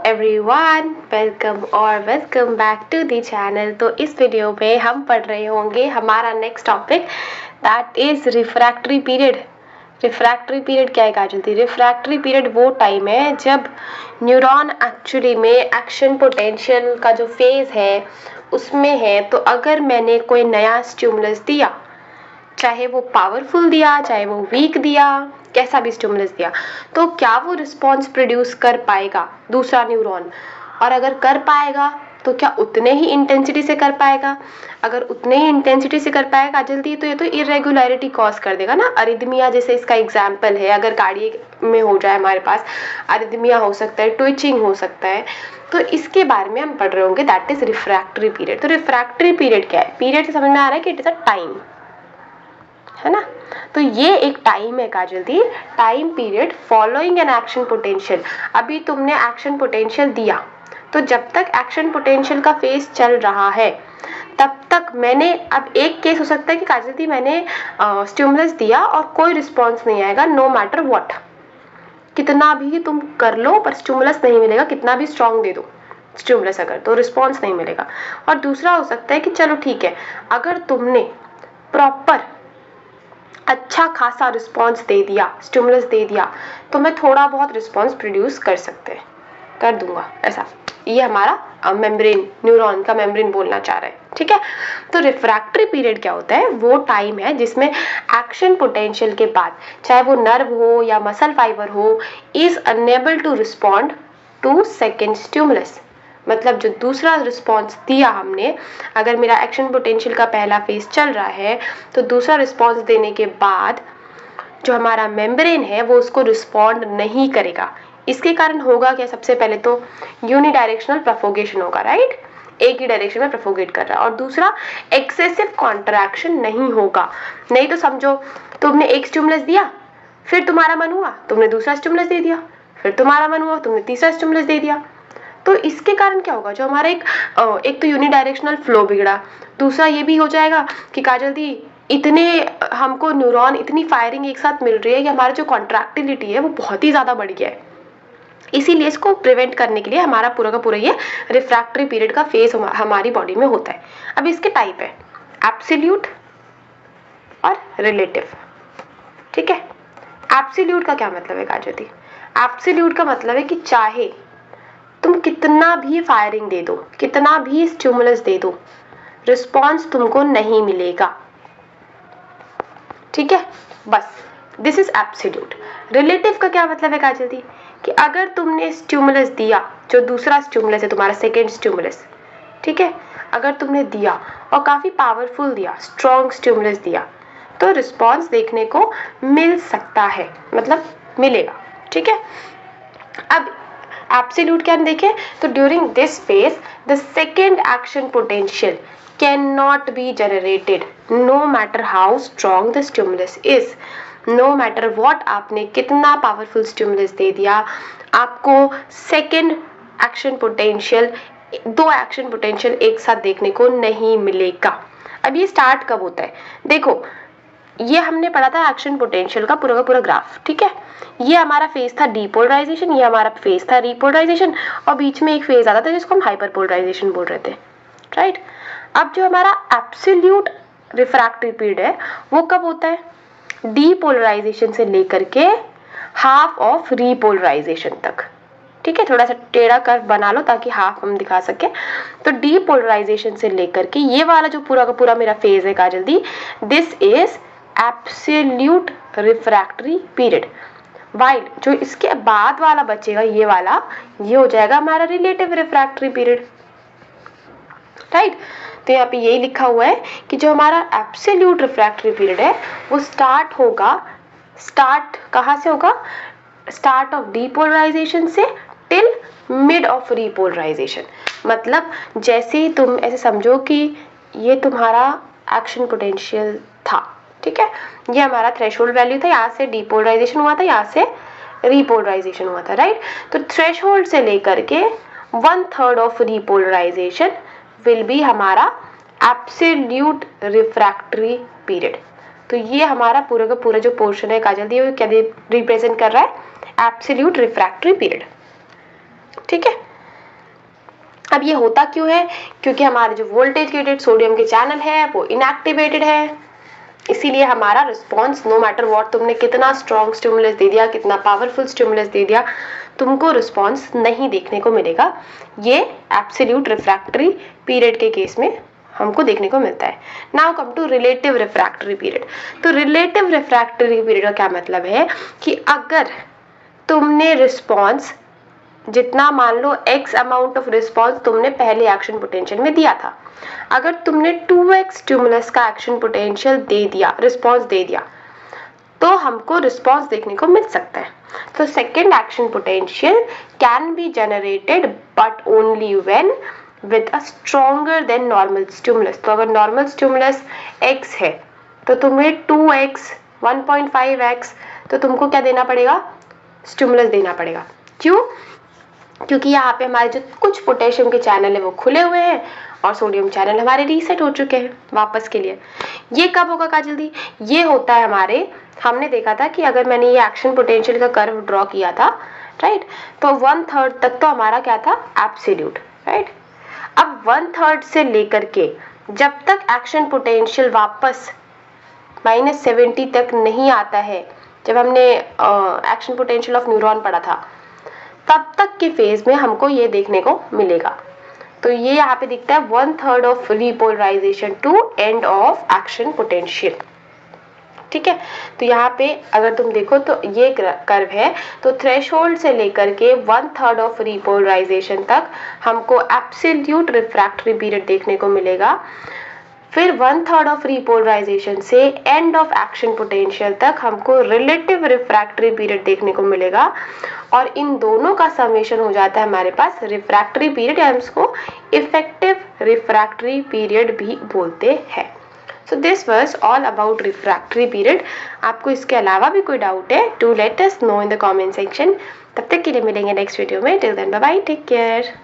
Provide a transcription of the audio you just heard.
Everyone, welcome back to the channel. तो इस video में हम पढ़ रहे होंगे हमारा next topic, that is refractory period. Refractory period क्या है काजल दी? रिफ्रैक्टरी पीरियड वो टाइम है जब न्यूरॉन एक्चुअली में एक्शन पोटेंशियल का जो फेज है उसमें है। तो अगर मैंने कोई नया स्टिमुलस दिया, चाहे वो पावरफुल दिया चाहे वो वीक दिया, कैसा भी स्टिमुलस दिया, तो क्या वो रिस्पॉन्स प्रोड्यूस कर पाएगा दूसरा न्यूरॉन? और अगर कर पाएगा तो क्या उतने ही इंटेंसिटी से कर पाएगा? अगर उतने ही इंटेंसिटी से कर पाएगा जल्दी, तो ये तो इरेगुलरिटी कॉज कर देगा ना। अरिथमिया जैसे इसका एग्जाम्पल है, अगर कार्डियक में हो जाए हमारे पास अरिथमिया हो सकता है, ट्विचिंग हो सकता है। तो इसके बारे में हम पढ़ रहे होंगे, दैट इज रिफ्रैक्टरी पीरियड। तो रिफ्रैक्टरी पीरियड क्या है? पीरियड से समझ में आ रहा है कि इट इज अ टाइम, है ना। तो ये एक टाइम है काजल दी, time period following an action potential. अभी तुमने एक्शन पोटेंशियल दिया, तो जब तक एक्शन पोटेंशियल का फेज चल रहा है तब तक मैंने, अब एक केस हो सकता है कि काजल दी मैंने स्टिमुलस दिया और कोई रिस्पॉन्स नहीं आएगा, नो मैटर व्हाट, कितना भी तुम कर लो पर स्टिमुलस नहीं मिलेगा, कितना भी स्ट्रॉन्ग दे दो स्टिमुलस अगर, तो रिस्पॉन्स नहीं मिलेगा। और दूसरा हो सकता है कि चलो ठीक है, अगर तुमने प्रॉपर अच्छा खासा रिस्पॉन्स दे दिया, स्टिमुलस दे दिया, तो मैं थोड़ा बहुत रिस्पॉन्स प्रोड्यूस कर दूंगा, ऐसा। ये हमारा मेम्ब्रेन, न्यूरॉन का मेम्ब्रेन बोलना चाह रहा है, ठीक है। तो रिफ्रैक्टरी पीरियड क्या होता है? वो टाइम है जिसमें एक्शन पोटेंशियल के बाद, चाहे वो नर्व हो या मसल फाइबर हो, is unable to respond to second stimulus. मतलब जो दूसरा रिस्पॉन्स दिया हमने, अगर मेरा एक्शन पोटेंशियल का पहला फेज चल रहा है, तो दूसरा रिस्पॉन्स देने के बाद जो हमारा मेम्ब्रेन है वो उसको रिस्पॉन्ड नहीं करेगा। इसके कारण होगा क्या? सबसे पहले तो यूनिडायरेक्शनल प्रोपोगेशन होगा, राइट, एक ही डायरेक्शन में प्रोपोगेट कर रहा है। और दूसरा, एक्सेसिव कॉन्ट्रैक्शन नहीं होगा। नहीं तो समझो तुमने एक स्टिमुलस दिया, फिर तुम्हारा मन हुआ तुमने दूसरा स्टिमुलस दे दिया, फिर तुम्हारा मन हुआ तुमने तीसरा स्टिमुलस दे दिया, तो इसके कारण क्या होगा? जो हमारा एक तो यूनिडायरेक्शनल फ्लो बिगड़ा, दूसरा ये भी हो जाएगा कि काजल दी इतने हमको न्यूरॉन, इतनी फायरिंग एक साथ मिल रही है कि हमारा जो कॉन्ट्रैक्टिलिटी है वो बहुत ही ज़्यादा बढ़ गया है। इसीलिए इसको प्रिवेंट करने के लिए हमारा पूरा का पूरा ये रिफ्रैक्टरी पीरियड का फेज हमारी बॉडी में होता है। अब इसके टाइप है एब्सोल्यूट और रिलेटिव, ठीक है। एब्सोल्यूट का क्या मतलब है काजल दी? एब्सोल्यूट का मतलब है कि चाहे तुम कितना भी फायरिंग दे दो, कितना भी स्टिमुलस दे दो, रिस्पॉन्स तुमको नहीं मिलेगा, ठीक है, बस। This is absolute. रिलेटिव का क्या मतलब है काजल दी? कि अगर तुमने स्टिमुलस दिया, जो दूसरा स्टिमुलस है तुम्हारा सेकेंड स्टिमुलस, ठीक है, अगर तुमने दिया और काफी पावरफुल दिया, स्ट्रॉन्ग स्टिमुलस दिया, तो रिस्पॉन्स देखने को मिल सकता है, मतलब मिलेगा, ठीक है। अब एब्सोल्यूट क्या देखें तो during this phase the second action potential can not be generated no matter how strong the stimulus is. No matter what आपने कितना पावरफुल स्टिमुलस दे दिया, आपको सेकेंड एक्शन पोटेंशियल, दो एक्शन पोटेंशियल एक साथ देखने को नहीं मिलेगा। अब ये स्टार्ट कब होता है? देखो, ये हमने पढ़ा था एक्शन पोटेंशियल का पूरा ग्राफ, ठीक है। ये हमारा फेज था डीपोलराइजेशन, ये हमारा फेज था रीपोलराइजेशन, और बीच में एक फेज आता था जिसको हम हाइपरपोलराइजेशन बोल रहे थे, राइट। अब जो हमारा एब्सोल्यूट रिफ्रैक्टरी पीरियड है वो कब होता है? डीपोलराइजेशन से लेकर के हाफ ऑफ रीपोलराइजेशन तक, ठीक है। थोड़ा सा टेढ़ा कर्व बना लो ताकि हाफ हम दिखा सके। तो डीपोलराइजेशन से लेकर के ये वाला जो पूरा का पूरा मेरा फेज है काजल दी, this is absolute refractory period. While जो इसके बाद वाला बचेगा, ये वाला, ये हो जाएगा हमारा रिलेटिव रिफ्रैक्टरी पीरियड, राइट। तो यहाँ पे यही लिखा हुआ है कि जो हमारा एब्सोल्यूट रिफ्रैक्टरी पीरियड है वो स्टार्ट होगा, स्टार्ट कहाँ से होगा? स्टार्ट ऑफ डीपोलराइजेशन से टिल मिड ऑफ रीपोलराइजेशन। मतलब जैसे ही तुम ऐसे समझो कि ये तुम्हारा एक्शन पोटेंशियल था, ठीक है, ये हमारा थ्रेशोल्ड वैल्यू था, यहाँ से डीपोलराइजेशन हुआ था, यहाँ से रीपोलराइजेशन हुआ था, राइट। तो थ्रेशोल्ड से लेकर के 1/3 ऑफ रीपोलराइजेशन विल बी हमारा एब्सोल्यूट रिफ्रैक्टरी पीरियड। तो ये हमारा पूरा का पूरा जो पोर्शन है काजल दी, वो क्या रिप्रेजेंट कर रहा है? एब्सोल्यूट रिफ्रैक्टरी पीरियड, ठीक है। अब ये होता क्यों है? क्योंकि हमारे जो वोल्टेज गेटेड सोडियम के चैनल है वो इनएक्टिवेटेड है, इसीलिए हमारा रिस्पॉन्स नो मैटर व्हाट तुमने कितना स्ट्रॉन्ग स्टिमुलस दे दिया, कितना पावरफुल स्टिमुलस दे दिया, तुमको रिस्पॉन्स नहीं देखने को मिलेगा। ये एब्सोल्यूट रिफ्रैक्टरी पीरियड के केस में हमको देखने को मिलता है। Now come to relative refractory period. तो रिलेटिव रिफ्रैक्टरी पीरियड का क्या मतलब है कि अगर तुमने रिस्पॉन्स जितना, मान लो x अमाउंट ऑफ रिस्पॉन्स तुमने पहले एक्शन पोटेंशियल में दिया था, अगर तुमने 2x स्टिमुलस का एक्शन पोटेंशियल दे दिया, रिस्पॉन्स दे दिया, तो हमको रिस्पॉन्स देखने को मिल सकता है। तो second action potential can be generated but only when with a stronger than normal stimulus. तो अगर नॉर्मल स्टिमुलस x है तो तुम्हें 2x 1.5x तो तुमको क्या देना पड़ेगा? स्टिमुलस देना पड़ेगा। क्यों? क्योंकि यहाँ पे हमारे जो कुछ पोटेशियम के चैनल है वो खुले हुए हैं और सोडियम चैनल हमारे रीसेट हो चुके हैं वापस के लिए। ये कब होगा काजल दी? ये होता है हमारे, हमने देखा था कि अगर मैंने ये एक्शन पोटेंशियल का कर्व ड्रॉ किया था, राइट, तो 1/3 तक तो हमारा क्या था? Absolute, right. अब 1/3 से लेकर के जब तक एक्शन पोटेंशियल वापस -70 तक नहीं आता है, जब हमने एक्शन पोटेंशियल ऑफ न्यूरॉन पढ़ा था, तब तक के फेज में हमको ये देखने को मिलेगा। तो ये यहाँ पे दिखता है 1/3 of repolarisation to end of action potential. ठीक है, तो यहाँ पे अगर तुम देखो तो ये कर्व है, तो थ्रेशोल्ड से लेकर के 1/3 ऑफ रिपोलराइजेशन तक हमको एब्सोल्यूट रिफ्रैक्टरी पीरियड देखने को मिलेगा। फिर 1/3 ऑफ रिपोलराइजेशन से एंड ऑफ एक्शन पोटेंशियल तक हमको रिलेटिव रिफ्रैक्टरी पीरियड देखने को मिलेगा, और इन दोनों का समेशन हो जाता है हमारे पास रिफ्रैक्टरी पीरियड, या इसको इफेक्टिव रिफ्रैक्टरी पीरियड भी बोलते हैं। So this was all about refractory period. आपको इसके अलावा भी कोई डाउट है, to let us know in the comment section. तब तक के लिए मिलेंगे नेक्स्ट वीडियो में। Till then bye bye, take care.